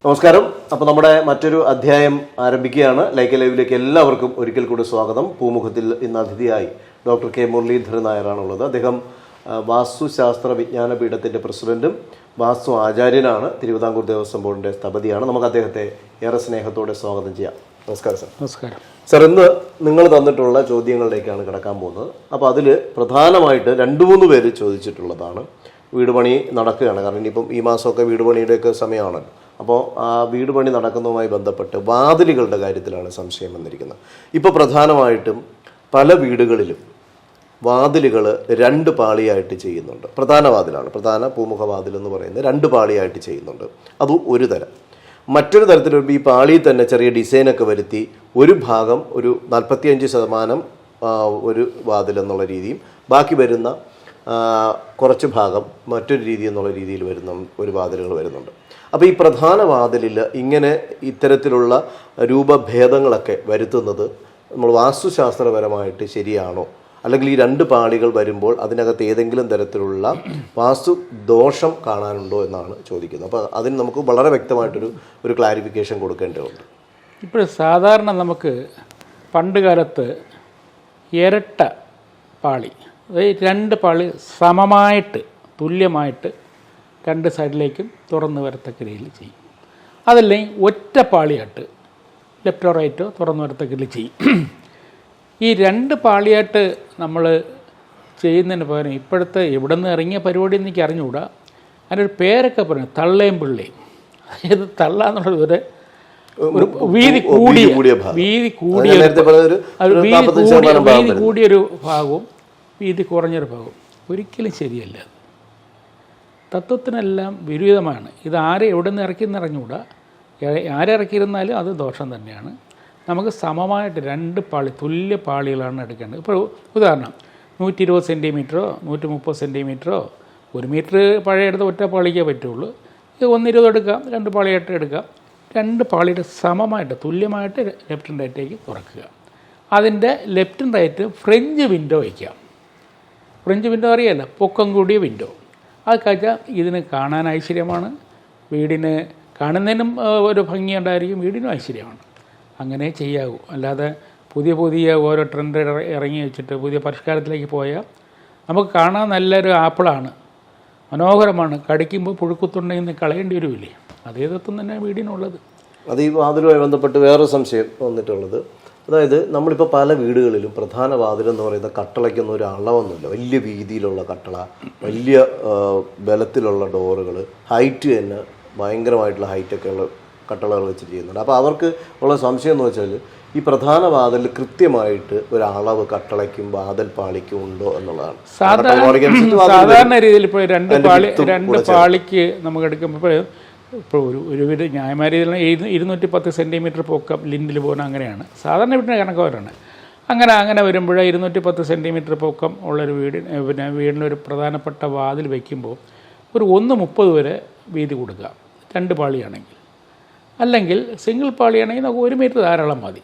നമസ്കാരം. അപ്പോൾ നമ്മുടെ മറ്റൊരു അധ്യായം ആരംഭിക്കുകയാണ്. ലൈക്ക് ലൈവിലേക്ക് എല്ലാവർക്കും ഒരിക്കൽ കൂടി സ്വാഗതം. പൂമുഖത്തിൽ ഇന്ന് അതിഥിയായി ഡോക്ടർ കെ മുരളീധരൻ നായരാണുള്ളത്. അദ്ദേഹം വാസ്തുശാസ്ത്ര വിജ്ഞാന പീഠത്തിൻ്റെ പ്രസിഡന്റും വാസ്തു ആചാര്യനാണ്. തിരുവിതാംകൂർ ദേവസ്വം ബോർഡിൻ്റെ സ്ഥപതിയാണ്. നമുക്ക് അദ്ദേഹത്തെ ഏറെ സ്നേഹത്തോടെ സ്വാഗതം ചെയ്യാം. നമസ്കാരം സർ. നമസ്കാരം സർ. ഇന്ന് നിങ്ങൾ തന്നിട്ടുള്ള ചോദ്യങ്ങളിലേക്കാണ് കിടക്കാൻ പോകുന്നത്. അപ്പോൾ അതിൽ പ്രധാനമായിട്ട് 2-3 പേര് ചോദിച്ചിട്ടുള്ളതാണ്. വീട് പണി നടക്കുകയാണ്. കാരണം ഇനിയിപ്പം ഈ മാസമൊക്കെ വീട് പണിയുടെയൊക്കെ സമയമാണല്ലോ. അപ്പോൾ ആ വീട് പണി നടക്കുന്നതുമായി ബന്ധപ്പെട്ട് വാതിലുകളുടെ കാര്യത്തിലാണ് സംശയം വന്നിരിക്കുന്നത്. ഇപ്പോൾ പ്രധാനമായിട്ടും പല വീടുകളിലും വാതിലുകൾ 2 പാളിയായിട്ട് ചെയ്യുന്നുണ്ട്. പ്രധാന വാതിലാണ്, പ്രധാന പൂമുഖ വാതിൽ എന്ന് പറയുന്നത് 2 പാളിയായിട്ട് ചെയ്യുന്നുണ്ട്. അത് ഒരു തരം. മറ്റൊരു തരത്തിൽ ഈ പാളിയിൽ തന്നെ ചെറിയ ഡിസൈനൊക്കെ വരുത്തി ഒരു ഭാഗം ഒരു 45% ഒരു വാതിൽ എന്നുള്ള രീതിയും ബാക്കി വരുന്ന കുറച്ച് ഭാഗം മറ്റൊരു രീതി എന്നുള്ള രീതിയിൽ വരുന്ന ഒരു വാതിലുകൾ വരുന്നുണ്ട്. അപ്പോൾ ഈ പ്രധാന വാതിലിൽ ഇങ്ങനെ ഇത്തരത്തിലുള്ള രൂപഭേദങ്ങളൊക്കെ വരുത്തുന്നത് നമ്മൾ വാസ്തുശാസ്ത്രപരമായിട്ട് ശരിയാണോ, അല്ലെങ്കിൽ ഈ 2 പാളികൾ വരുമ്പോൾ അതിനകത്ത് ഏതെങ്കിലും തരത്തിലുള്ള വാസ്തു ദോഷം കാണാനുണ്ടോ എന്നാണ് ചോദിക്കുന്നത്. അപ്പോൾ അതിന് നമുക്ക് വളരെ വ്യക്തമായിട്ടൊരു ക്ലാരിഫിക്കേഷൻ കൊടുക്കേണ്ടതുണ്ട്. ഇപ്പോൾ സാധാരണ നമുക്ക് പണ്ട് കാലത്ത് ഇരട്ട പാളി, അതായത് 2 പാളി സമമായിട്ട് തുല്യമായിട്ട് 2 സൈഡിലേക്കും തുറന്ന് വരത്തക്ക രീതിയിൽ ചെയ്യും. അതല്ലെങ്കിൽ ഒറ്റ പാളിയായിട്ട് ലെഫ്റ്റോ റൈറ്റോ തുറന്ന് വരത്തക്ക രീതിയിൽ ചെയ്യും. ഈ 2 പാളിയായിട്ട് നമ്മൾ ചെയ്യുന്നതിന് പകരം ഇപ്പോഴത്തെ എവിടെ നിന്ന് ഇറങ്ങിയ പരിപാടി എനിക്ക് അറിഞ്ഞുകൂടാ, അതിനൊരു പേരൊക്കെ പറഞ്ഞു തള്ളയും പിള്ളയും. അതായത് തള്ള എന്നുള്ളത് ഒരു വീതി കൂടിയൊരു ഭാഗവും വീതി കുറഞ്ഞൊരു ഭാഗവും. ഒരിക്കലും ശരിയല്ല. തത്വത്തിനെല്ലാം വിരുദ്ധമാണ്. ഇത് ആരെ എവിടെ നിന്ന് ഇറക്കിയെന്ന് അറിഞ്ഞുകൂടാ. ആരിറക്കിയിരുന്നാലും അത് ദോഷം തന്നെയാണ്. നമുക്ക് സമമായിട്ട് 2 പാളി തുല്യ പാളികളാണ് എടുക്കേണ്ടത്. ഇപ്പോൾ ഉദാഹരണം 120 സെൻറ്റിമീറ്ററോ 130 സെൻറ്റിമീറ്ററോ 1 മീറ്റർ പഴയ എടുത്ത് ഒറ്റ പാളിക്കേ പറ്റുള്ളൂ. ഇത് 120 എടുക്കാം, 2 പാളിയായിട്ട് എടുക്കാം. 2 പാളിയുടെ സമമായിട്ട് തുല്യമായിട്ട് ലെഫ്റ്റ് ആൻഡ് റൈറ്റേക്ക് തുറക്കുക. അതിൻ്റെ left and right French window വയ്ക്കാം. ഫ്രഞ്ച് വിൻഡോ അറിയാമല്ലോ, പൊക്കം കൂടിയ വിൻഡോ. അത് കഴിച്ചാൽ ഇതിന് കാണാൻ ഐശ്വര്യമാണ്, വീടിന് കാണുന്നതിനും ഒരു ഭംഗിയുണ്ടായിരിക്കും, വീടിനും ഐശ്വര്യമാണ്. അങ്ങനെ ചെയ്യാവൂ. അല്ലാതെ പുതിയ ഓരോ ട്രെൻഡ് ഇറങ്ങി വെച്ചിട്ട് പുതിയ പരിഷ്കാരത്തിലേക്ക് പോയാൽ നമുക്ക് കാണാൻ നല്ലൊരു ആപ്പിളാണ്, മനോഹരമാണ്, കടിക്കുമ്പോൾ പുഴുക്കുത്തുണ്ടെങ്കിൽ കളയേണ്ടി വരുമില്ലേ. അതേ തത്വം തന്നെ വീടിനുള്ളത്. അത് ഈ വാതിലുമായി ബന്ധപ്പെട്ട് വേറെ സംശയം വന്നിട്ടുള്ളത്, അതായത് നമ്മളിപ്പോൾ പല വീടുകളിലും പ്രധാന വാതിലെന്ന് പറയുന്ന കട്ടളയ്ക്കൊന്നും ഒരു അളവൊന്നുമില്ല. വലിയ വീതിയിലുള്ള കട്ടള, വലിയ ബലത്തിലുള്ള ഡോറുകൾ, ഹൈറ്റ് തന്നെ ഭയങ്കരമായിട്ടുള്ള ഹൈറ്റൊക്കെ ഉള്ള കട്ടളകൾ വെച്ച് ചെയ്യുന്നുണ്ട്. അപ്പോൾ അവർക്ക് ഉള്ള സംശയം എന്ന് വെച്ചാൽ ഈ പ്രധാന വാതിൽ കൃത്യമായിട്ട് ഒരു അളവ് കട്ടളയ്ക്കും വാതിൽ പാളിക്കും ഉണ്ടോ എന്നുള്ളതാണ്. സാധാരണ രീതിയിൽ ഇപ്പോൾ 2 പാളിക്ക് നമുക്ക് എടുക്കുമ്പോൾ ഇപ്പോൾ ഒരു വീട് ന്യായമായ രീതിയിൽ 210 സെൻറ്റിമീറ്റർ പൊക്കം ലിൻഡിൽ പോകുന്ന അങ്ങനെയാണ് സാധാരണ വീടിൻ്റെ കണക്ക് വരാണ്. അങ്ങനെ വരുമ്പോൾ 210 സെൻറ്റിമീറ്റർ പൊക്കം ഉള്ളൊരു വീടിനൊരു പ്രധാനപ്പെട്ട വാതിൽ വയ്ക്കുമ്പോൾ ഒരു 1:30 വരെ വീതി കൊടുക്കുക 2 പാളിയാണെങ്കിൽ. അല്ലെങ്കിൽ സിംഗിൾ പാളിയാണെങ്കിൽ നമുക്ക് 1 മീറ്റർ ധാരാളം മതി.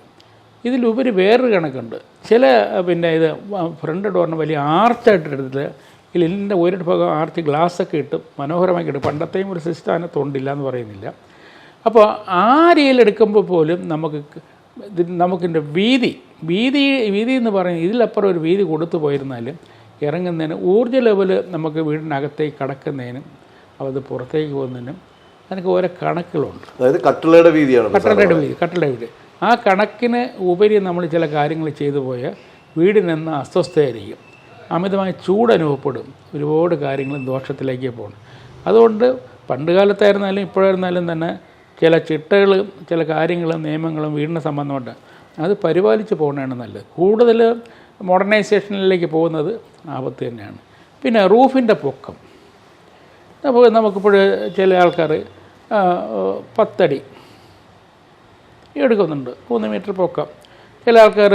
ഇതിലുപരി വേറൊരു കണക്കുണ്ട്. ചില ഇത് ഫ്രണ്ട് ഡോറിന് വലിയ ആർച്ചായിട്ട് എടുത്തിട്ട് ഇതിൻ്റെ ഒരു ഭാഗം ആർച്ച് ഗ്ലാസ്സൊക്കെ ഇട്ട് മനോഹരമാക്കി ഇട്ട്, പണ്ടത്തെയും ഒരു സിസ്റ്റം അതിനകത്തുണ്ടില്ല എന്ന് പറയുന്നില്ല. അപ്പോൾ ആ രീതിയിലെടുക്കുമ്പോൾ പോലും നമുക്കിൻ്റെ വീതി എന്ന് പറയുന്നത് ഇതിലപ്പുറം ഒരു വീതി കൊടുത്തു പോയിരുന്നാലും ഇറങ്ങുന്നതിന് ഊർജ്ജ ലെവൽ നമുക്ക് വീടിനകത്തേക്ക് കടക്കുന്നതിനും അത് പുറത്തേക്ക് പോകുന്നതിനും അതിനൊക്കെ ഓരോ കണക്കുകളുണ്ട്. അതായത് കട്ടളയുടെ വീതിയാണ്, കട്ടളയുടെ വീതി. ആ കണക്കിന് ഉപരി നമ്മൾ ചില കാര്യങ്ങൾ ചെയ്തു പോയാൽ വീടിനെന്ന് അസ്വസ്ഥയായിരിക്കും, അമിതമായ ചൂട് അനുഭവപ്പെടും, ഒരുപാട് കാര്യങ്ങളും ദോഷത്തിലേക്ക് പോകണം. അതുകൊണ്ട് പണ്ട് കാലത്തായിരുന്നാലും ഇപ്പോഴായിരുന്നാലും തന്നെ ചില ചിട്ടകളും ചില കാര്യങ്ങളും നിയമങ്ങളും വീടിന് സംബന്ധമായിട്ട് അത് പരിപാലിച്ച് പോകുന്നതാണ് നല്ലത്. കൂടുതൽ മോഡേണൈസേഷനിലേക്ക് പോകുന്നത് ആപത്ത് തന്നെയാണ്. പിന്നെ റൂഫിൻ്റെ പൊക്കം അപ്പോൾ നമുക്കിപ്പോൾ ചില ആൾക്കാർ 10 അടി എടുക്കുന്നുണ്ട്, 3 മീറ്റർ പൊക്കം. ചില ആൾക്കാർ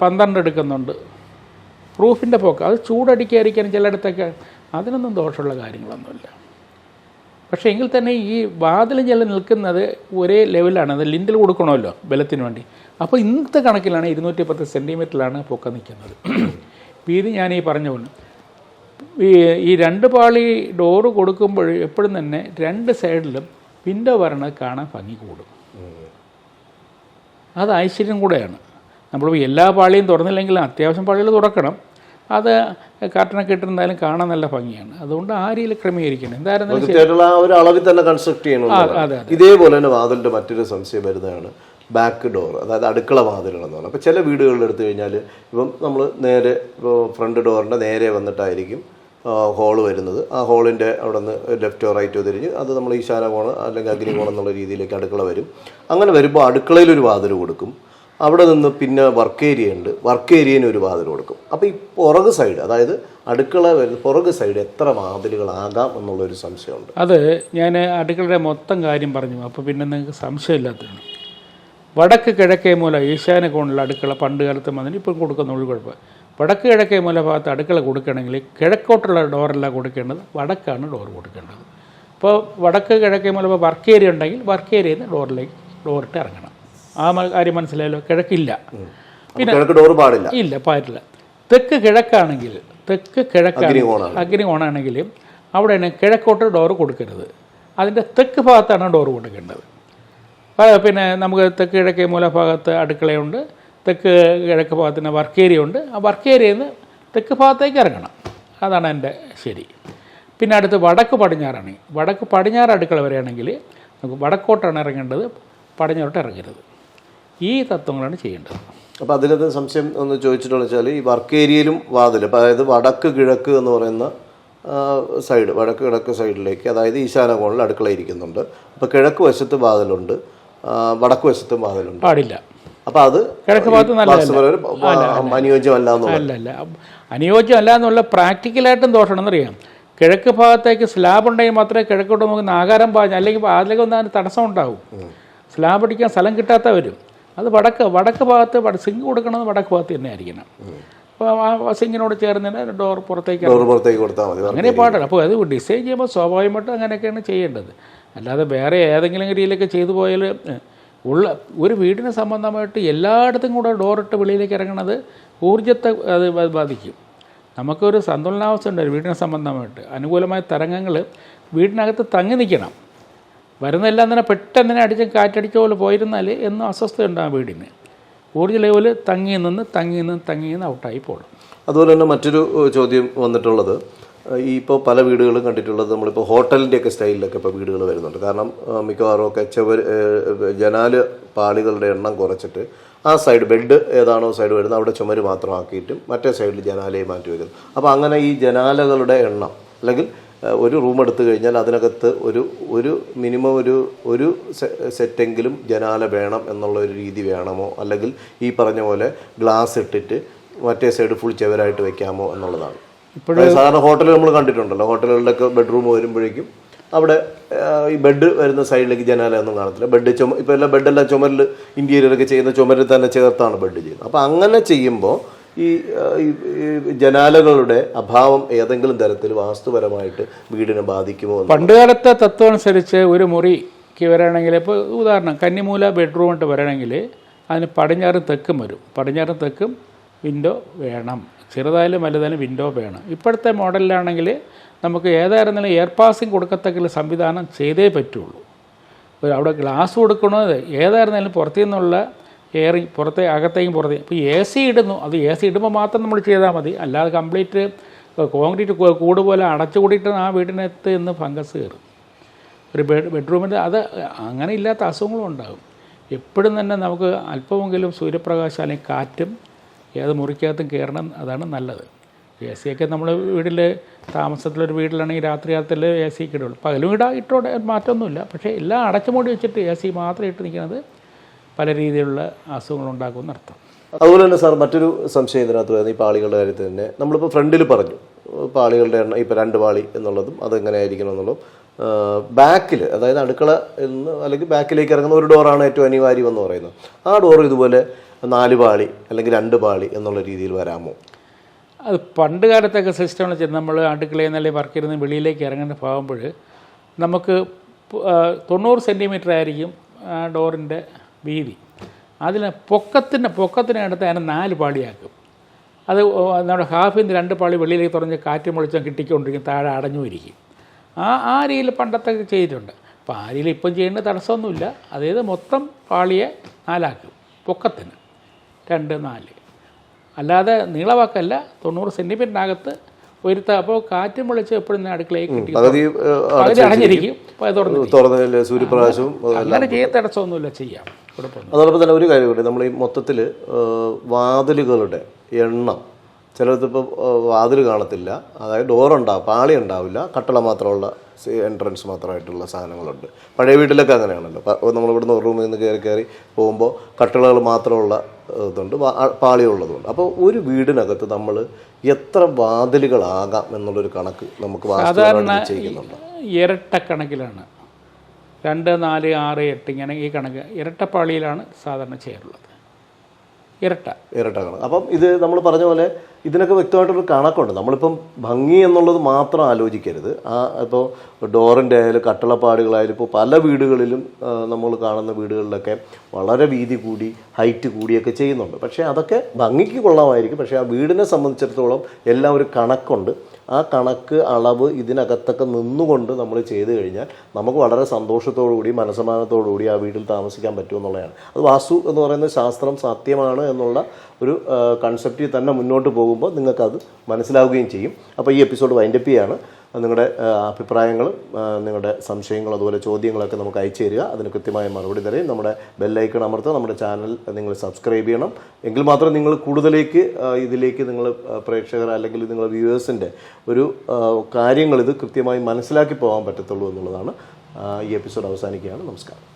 12 എടുക്കുന്നുണ്ട്. റൂഫിൻ്റെ പൊക്കം അത് ചൂടടിക്കാതിരിക്കാൻ ചിലയിടത്തൊക്കെ അതിനൊന്നും ദോഷമുള്ള കാര്യങ്ങളൊന്നുമില്ല. പക്ഷേ എങ്കിൽ തന്നെ ഈ വാതിലും ചില നിൽക്കുന്നത് ഒരേ ലെവലാണ്. അത് ലിൻഡിൽ കൊടുക്കണമല്ലോ ബലത്തിന് വേണ്ടി. അപ്പോൾ ഇന്നത്തെ കണക്കിലാണ് 210 സെൻറ്റിമീറ്ററിലാണ് പൊക്കം നിൽക്കുന്നത്. വീതി ഞാൻ ഈ പറഞ്ഞ പോലെ ഈ 2 പാളി ഡോറ് കൊടുക്കുമ്പോൾ എപ്പോഴും തന്നെ 2 സൈഡിലും വിൻഡോ വരണത് കാണാൻ ഭംഗി കൂടും. അത് ഐശ്വര്യം കൂടെയാണ്. നമ്മൾ എല്ലാ പാളിയും തുറന്നില്ലെങ്കിലും അത്യാവശ്യം പാളികൾ തുറക്കണം. അത് കർട്ടനൊക്കെ ഇട്ടിരുന്നാലും കാണാൻ നല്ല ഭംഗിയാണ്. അതുകൊണ്ട് ആ രീതിയിൽ ക്രമീകരിക്കണം. എന്തായിരുന്നാലും ആ ഒരു അളവിൽ തന്നെ കൺസ്ട്രക്ട് ചെയ്യണം. ഇതേപോലെ തന്നെ വാതിലിൻ്റെ മറ്റൊരു സംശയം വരുന്നതാണ് ബാക്ക് ഡോർ, അതായത് അടുക്കള വാതിലുകളെന്ന് പറഞ്ഞാൽ. അപ്പോൾ ചില വീടുകളിൽ എടുത്തു കഴിഞ്ഞാൽ ഇപ്പം നമ്മൾ നേരെ ഇപ്പോൾ ഫ്രണ്ട് ഡോറിൻ്റെ നേരെ വന്നിട്ടായിരിക്കും ഹോള് വരുന്നത്. ആ ഹോളിൻ്റെ അവിടെ നിന്ന് ലെഫ്റ്റോ റൈറ്റോ തിരിഞ്ഞ് അത് നമ്മൾ ഈശാന കോണം അല്ലെങ്കിൽ അഗ്നികോണം എന്നുള്ള രീതിയിലേക്ക് അടുക്കള വരും. അങ്ങനെ വരുമ്പോൾ അടുക്കളയിലൊരു വാതിൽ കൊടുക്കും. അവിടെ നിന്ന് പിന്നെ വർക്ക് ഏരിയ ഉണ്ട്, വർക്ക് ഏരിയന് ഒരു വാതിൽ കൊടുക്കും. അപ്പോൾ ഈ പുറക് സൈഡ്, അതായത് അടുക്കള വരുന്ന പുറക് സൈഡ് എത്ര വാതിലുകളാകാം എന്നുള്ളൊരു സംശയമുണ്ട്. അത് ഞാൻ അടുക്കളയുടെ മൊത്തം കാര്യം പറഞ്ഞു. അപ്പോൾ പിന്നെ നിങ്ങൾക്ക് സംശയമില്ലാത്തതാണ്. വടക്ക് കിഴക്കേ മൂല ഈശാന കോണിലുള്ള അടുക്കള പണ്ട് കാലത്ത് വന്നിട്ട് ഇപ്പോൾ കൊടുക്കുന്നുള്ളൂ കുഴപ്പം. വടക്ക് കിഴക്കേ മൂല ഭാഗത്ത് അടുക്കള കൊടുക്കണമെങ്കിൽ കിഴക്കോട്ടുള്ള ഡോറല്ല കൊടുക്കേണ്ടത്, വടക്കാണ് ഡോർ കൊടുക്കേണ്ടത്. അപ്പോൾ വടക്ക് കിഴക്കേ മൂല വർക്ക് ഏരിയ ഉണ്ടെങ്കിൽ വർക്ക് ഏരിയയിൽ നിന്ന് ഡോറിട്ട് ഇറങ്ങണം. ആ കാര്യം മനസ്സിലായല്ലോ. കിഴക്കില്ല, പിന്നെ ഡോർ പാടില്ല, ഇല്ല, പാടില്ല. തെക്ക് കിഴക്കാണെങ്കിൽ അഗ്നികോണാണെങ്കിൽ അവിടെയാണ് കിഴക്കോട്ട് ഡോറ് കൊടുക്കരുത്. അതിൻ്റെ തെക്ക് ഭാഗത്താണ് ഡോറ് കൊടുക്കേണ്ടത്. പിന്നെ നമുക്ക് തെക്ക് കിഴക്കേ മൂല ഭാഗത്ത് അടുക്കളയുണ്ട്, തെക്ക് കിഴക്ക് ഭാഗത്തിന് വർക്ക് ഏരിയ ഉണ്ട്. ആ വർക്ക് ഏരിയയിൽ നിന്ന് തെക്ക് ഭാഗത്തേക്ക് ഇറങ്ങണം. അതാണ് എൻ്റെ ശരി. പിന്നെ അടുത്ത് വടക്ക് പടിഞ്ഞാറാണെങ്കിൽ, വടക്ക് പടിഞ്ഞാറ് അടുക്കള വരെയാണെങ്കിൽ നമുക്ക് വടക്കോട്ടാണ് ഇറങ്ങേണ്ടത്, പടിഞ്ഞാറോട്ട് ഇറങ്ങരുത്. ഈ തത്വങ്ങളാണ് ചെയ്യേണ്ടത്. അപ്പോൾ അതിനകത്ത് സംശയം ഒന്ന് ചോദിച്ചിട്ടുള്ള വെച്ചാൽ ഈ വർക്ക് ഏരിയയിലും വാതിൽ, അതായത് വടക്ക് കിഴക്ക് എന്ന് പറയുന്ന സൈഡ്, വടക്ക് കിഴക്ക് സൈഡിലേക്ക്, അതായത് ഈശാന കോണിൽ അടുക്കള ഇരിക്കുന്നുണ്ട്. അപ്പോൾ കിഴക്ക് വശത്ത് വാതിലുണ്ട്, വടക്ക് വശത്തും വാതിലുണ്ട്, പാടില്ല. അപ്പോൾ അത് കിഴക്ക് ഭാഗത്ത് അനുയോജ്യമല്ല. അല്ലല്ല, അനുയോജ്യമല്ല എന്നുള്ള പ്രാക്ടിക്കലായിട്ടും ദോഷമാണെന്നറിയാം. കിഴക്ക് ഭാഗത്തേക്ക് സ്ലാബ് ഉണ്ടെങ്കിൽ മാത്രമേ കിഴക്കോട്ട് നോക്കുന്ന ആകാരം പാഞ്ഞ, അല്ലെങ്കിൽ അതിലേക്ക് ഒന്നും അതിന് തടസ്സം ഉണ്ടാവും. സ്ലാബ് അടിക്കാൻ സ്ഥലം കിട്ടാത്ത വരും. അത് വടക്ക് ഭാഗത്ത് സിങ്ക് കൊടുക്കണമെന്ന് വടക്ക് ഭാഗത്ത് തന്നെ ആയിരിക്കണം. അപ്പോൾ ആ സിങ്കിനോട് ചേർന്ന് ഡോർ പുറത്തേക്ക് കൊടുത്താൽ മതി. അങ്ങനെ പാടില്ല. അപ്പോൾ അത് ഡിസൈൻ ചെയ്യുമ്പോൾ സ്വാഭാവികമായിട്ടും അങ്ങനെയൊക്കെയാണ് ചെയ്യേണ്ടത്. അല്ലാതെ വേറെ ഏതെങ്കിലും രീതിയിലൊക്കെ ചെയ്തു പോയാൽ ഒരു വീടിന് സംബന്ധമായിട്ട് എല്ലായിടത്തും കൂടെ ഡോറിട്ട് വെളിയിലേക്ക് ഇറങ്ങുന്നത് ഊർജ്ജത്തെ അത് ബാധിക്കും. നമുക്കൊരു സന്തുലനാവസ്ഥ ഉണ്ട് വീടിനെ സംബന്ധമായിട്ട്. അനുകൂലമായ തരംഗങ്ങൾ വീടിനകത്ത് തങ്ങി നിൽക്കണം. വരുന്നതെല്ലാം തന്നെ പെട്ടെന്ന് അടിച്ച് കാറ്റടിച്ച പോലെ പോയിരുന്നാൽ എന്നും അസ്വസ്ഥത ഉണ്ടാകും വീടിന്. ഊർജ്ജ ലെവല് തങ്ങി നിന്ന് ഔട്ടായി പോകും. അതുപോലെ തന്നെ മറ്റൊരു ചോദ്യം വന്നിട്ടുള്ളത്, ഈ ഇപ്പോൾ പല വീടുകളും കണ്ടിട്ടുള്ളത് നമ്മളിപ്പോൾ ഹോട്ടലിൻ്റെയൊക്കെ സ്റ്റൈലിലൊക്കെ ഇപ്പോൾ വീടുകൾ വരുന്നുണ്ട്. കാരണം മിക്കവാറും ഒക്കെ ജനാല് പാളികളുടെ എണ്ണം കുറച്ചിട്ട് ആ സൈഡ് ബെഡ് ഏതാണോ സൈഡ് വരുന്നത് അവിടെ ചുമര് മാത്രമാക്കിയിട്ടും മറ്റേ സൈഡിൽ ജനാലയെ മാറ്റി വയ്ക്കുന്നു. അപ്പോൾ അങ്ങനെ ഈ ജനാലകളുടെ എണ്ണം, അല്ലെങ്കിൽ ഒരു റൂം എടുത്തു കഴിഞ്ഞാൽ അതിനകത്ത് ഒരു മിനിമം ഒരു സെറ്റെങ്കിലും ജനാല വേണം എന്നുള്ള ഒരു രീതി വേണമോ, അല്ലെങ്കിൽ ഈ പറഞ്ഞ പോലെ ഗ്ലാസ് ഇട്ടിട്ട് മറ്റേ സൈഡ് ഫുൾ ചെവരായിട്ട് വെക്കാമോ എന്നുള്ളതാണ്. സാധാരണ ഹോട്ടലിൽ നമ്മൾ കണ്ടിട്ടുണ്ടല്ലോ, ഹോട്ടലുകളിലൊക്കെ ബെഡ്റൂം വരുമ്പോഴേക്കും അവിടെ ഈ ബെഡ് വരുന്ന സൈഡിലേക്ക് ജനാല ഒന്നും കാണത്തില്ല. ഇപ്പോൾ എല്ലാം ബെഡെല്ലാം ചുമരിൽ ഇൻറ്റീരിയറൊക്കെ ചെയ്യുന്ന ചുമരിൽ തന്നെ ചേർത്താണ് ബെഡ് ചെയ്യുന്നത്. അപ്പോൾ അങ്ങനെ ചെയ്യുമ്പോൾ ഈ ജനാലകളുടെ അഭാവം ഏതെങ്കിലും തരത്തിൽ വാസ്തുപരമായിട്ട് വീടിനെ ബാധിക്കുമോ? പണ്ടുകാലത്തെ തത്വം അനുസരിച്ച് ഒരു മുറിക്ക് വരണമെങ്കിൽ, ഇപ്പോൾ ഉദാഹരണം കന്നിമൂല ബെഡ്റൂമായിട്ട് വരണമെങ്കിൽ അതിന് പടിഞ്ഞാറും തെക്കും വരും. പടിഞ്ഞാറും തെക്കും വിൻഡോ വേണം. ചെറുതായാലും വലുതായാലും വിൻഡോ വേണം. ഇപ്പോഴത്തെ മോഡലിലാണെങ്കിൽ നമുക്ക് ഏതായിരുന്നാലും എയർ പാസിങ് കൊടുക്കത്തക്ക സംവിധാനം ചെയ്തേ പറ്റുള്ളൂ. അവിടെ ഗ്ലാസ് കൊടുക്കണത് ഏതായിരുന്നാലും പുറത്തു നിന്നുള്ള എയർ അകത്തേക്കും പുറത്തേക്കും. ഇപ്പോൾ എ സി ഇടുന്നു, അത് എ സി ഇടുമ്പോൾ മാത്രം നമ്മൾ ചെയ്താൽ മതി. അല്ലാതെ കംപ്ലീറ്റ് കോൺക്രീറ്റ് കൂട് പോലെ അടച്ചു കൂടിയിട്ട് ആ വീടിനകത്ത് നിന്ന് ഫംഗസ് കയറും. ഒരു ബെഡ്റൂമിൻ്റെ അത് അങ്ങനെ ഇല്ലാത്ത അസുഖങ്ങളും ഉണ്ടാകും. എപ്പോഴും തന്നെ നമുക്ക് അല്പമെങ്കിലും സൂര്യപ്രകാശം അല്ലെങ്കിൽ കാറ്റും ഏത് മുറിക്കകത്തും കയറണം, അതാണ് നല്ലത്. എ സിയൊക്കെ നമ്മൾ വീട്ടിൽ താമസത്തിലൊരു വീട്ടിലാണെങ്കിൽ രാത്രി കാലത്തിൽ എ സിക്ക് ഇടുള്ളൂ. പകലും ഇട്ടോടെ മാറ്റമൊന്നുമില്ല. പക്ഷേ എല്ലാം അടച്ചുമൂടി വെച്ചിട്ട് എ സി മാത്രം ഇട്ട് നിൽക്കുന്നത് പല രീതിയിലുള്ള അസുഖങ്ങളുണ്ടാക്കുമെന്ന് അർത്ഥം. അതുപോലെ തന്നെ സാർ മറ്റൊരു സംശയം ഇതിനകത്ത് വരുന്നത് ഈ പാളികളുടെ കാര്യത്തിൽ തന്നെ നമ്മളിപ്പോൾ ഫ്രണ്ടിൽ പറഞ്ഞു പാളികളുടെ എണ്ണം ഇപ്പോൾ 2 പാളി എന്നുള്ളതും അതെങ്ങനെ ആയിരിക്കണം എന്നുള്ളതും, ബാക്കിൽ അതായത് അടുക്കള എന്ന് അല്ലെങ്കിൽ ബാക്കിലേക്ക് ഇറങ്ങുന്ന ഒരു ഡോറാണ് ഏറ്റവും അനിവാര്യം എന്ന് പറയുന്നത്. ആ ഡോർ ഇതുപോലെ 4 പാളി അല്ലെങ്കിൽ 2 പാളി എന്നുള്ള രീതിയിൽ വരാമോ? അത് പണ്ട് കാലത്തൊക്കെ സിസ്റ്റം വെച്ചാൽ നമ്മൾ അടുക്കളയിൽ നിന്ന് അല്ലെങ്കിൽ വർക്ക് ചെയ്യുന്ന വെളിയിലേക്ക് ഇറങ്ങേണ്ട ഭാഗമ്പോൾ നമുക്ക് 90 സെൻറ്റിമീറ്റർ ആയിരിക്കും ഡോറിൻ്റെ വീതി. അതിന് പൊക്കത്തിനടുത്ത് അതിനെ 4 പാളിയാക്കും. അത് നമ്മുടെ ഹാഫിന്ന് 2 പാളി വെളിയിലേക്ക് തുറഞ്ഞ് കാറ്റും വെളിച്ചം കിട്ടിക്കൊണ്ടിരിക്കും, താഴെ അടഞ്ഞു ഇരിക്കും. ആ രീതിയിൽ പണ്ടത്തെ ചെയ്തിട്ടുണ്ട്. പാലിയിൽ ഇപ്പം ചെയ്യേണ്ട തടസ്സമൊന്നുമില്ല. അതായത് മൊത്തം പാളിയെ 4 ആക്കും, പൊക്കത്തിന് 2, 4. അല്ലാതെ നീളവാക്കല്ല, 90 സെൻറ്റിമീറ്ററിനകത്ത് ഉയർത്തുക. അപ്പോൾ കാറ്റും വെളിച്ചം എപ്പോഴും അടുക്കളയിൽ കിട്ടി പകുതി അടഞ്ഞിരിക്കും, തുറന്നില്ല സൂര്യപ്രകാശവും. അങ്ങനെ ചെയ്യാൻ തടസ്സമൊന്നുമില്ല, ചെയ്യാം, കുഴപ്പമൊന്നും. അതോടൊപ്പം തന്നെ ഒരു കാര്യം കൂടി, നമ്മൾ ഈ മൊത്തത്തിൽ വാതിലുകളുടെ എണ്ണം, ചിലതിപ്പോൾ വാതിൽ കാണത്തില്ല, അതായത് ഡോറുണ്ടാവും, പാളി ഉണ്ടാവില്ല, കട്ടള മാത്രമുള്ള എൻട്രൻസ് മാത്രമായിട്ടുള്ള സാധനങ്ങളുണ്ട്. പഴയ വീട്ടിലൊക്കെ അങ്ങനെയാണല്ലോ. നമ്മളിവിടുന്ന് ഒരു റൂമിൽ നിന്ന് കയറി പോകുമ്പോൾ കട്ടളകൾ മാത്രമുള്ള ഇതുണ്ട്, പാളിയുള്ളതുകൊണ്ട്. അപ്പോൾ ഒരു വീടിനകത്ത് നമ്മൾ എത്ര വാതിലുകളാകാം എന്നുള്ളൊരു കണക്ക് നമുക്ക് സാധാരണ ഇരട്ട കണക്കിലാണ് 2, 4, 6, 8 ഇങ്ങനെ ഈ കണക്ക് ഇരട്ടപ്പാളിയിലാണ് സാധാരണ ചെയ്യാറുള്ളത്. ഇരട്ട കണക്ക്. അപ്പം ഇത് നമ്മൾ പറഞ്ഞ പോലെ ഇതിനൊക്കെ വ്യക്തമായിട്ടൊരു കണക്കുണ്ട്. നമ്മളിപ്പം ഭംഗി എന്നുള്ളത് മാത്രം ആലോചിക്കരുത്. ഇപ്പോൾ ഡോറിൻ്റെ ആയാലും കട്ടളപ്പാടുകളായാലും ഇപ്പോൾ പല വീടുകളിലും നമ്മൾ കാണുന്ന വീടുകളിലൊക്കെ വളരെ വീതി കൂടി ഹൈറ്റ് കൂടിയൊക്കെ ചെയ്യുന്നുണ്ട്. പക്ഷേ അതൊക്കെ ഭംഗിക്ക് കൊള്ളാമായിരിക്കും. പക്ഷേ ആ വീടിനെ സംബന്ധിച്ചിടത്തോളം എല്ലാം ഒരു കണക്കുണ്ട്. ആ കണക്ക് അളവ് ഇതിനകത്തൊക്കെ നിന്നുകൊണ്ട് നമ്മൾ ചെയ്തു കഴിഞ്ഞാൽ നമുക്ക് വളരെ സന്തോഷത്തോടുകൂടി മനസ്സമാനത്തോടുകൂടി ആ വീട്ടിൽ താമസിക്കാൻ പറ്റുമെന്നുള്ളതാണ്. അത് വാസ്തു എന്ന് പറയുന്ന ശാസ്ത്രം സത്യമാണ് എന്നുള്ള ഒരു കൺസെപ്റ്റിൽ തന്നെ മുന്നോട്ട് പോകുമ്പോൾ നിങ്ങൾക്കത് മനസ്സിലാവുകയും ചെയ്യും. അപ്പോൾ ഈ എപ്പിസോഡ് വൈൻഡപ്പ് ചെയ്യാണ്. നിങ്ങളുടെ അഭിപ്രായങ്ങളും നിങ്ങളുടെ സംശയങ്ങളും അതുപോലെ ചോദ്യങ്ങളൊക്കെ നമുക്ക് അയച്ചു തരിക. അതിന് കൃത്യമായ മറുപടി തരും. നമ്മുടെ ബെല്ലൈക്കൺ അമർത്തുക. നമ്മുടെ ചാനൽ നിങ്ങൾ സബ്സ്ക്രൈബ് ചെയ്യണം. എങ്കിൽ മാത്രം നിങ്ങൾ കൂടുതലേക്ക് ഇതിലേക്ക് നിങ്ങൾ പ്രേക്ഷകർ അല്ലെങ്കിൽ നിങ്ങളുടെ വ്യൂവേഴ്സിൻ്റെ ഒരു കാര്യങ്ങൾ ഇത് കൃത്യമായി മനസ്സിലാക്കി പോകാൻ പറ്റത്തുള്ളൂ എന്നുള്ളതാണ്. ഈ എപ്പിസോഡ് അവസാനിക്കുകയാണ്. നമസ്കാരം.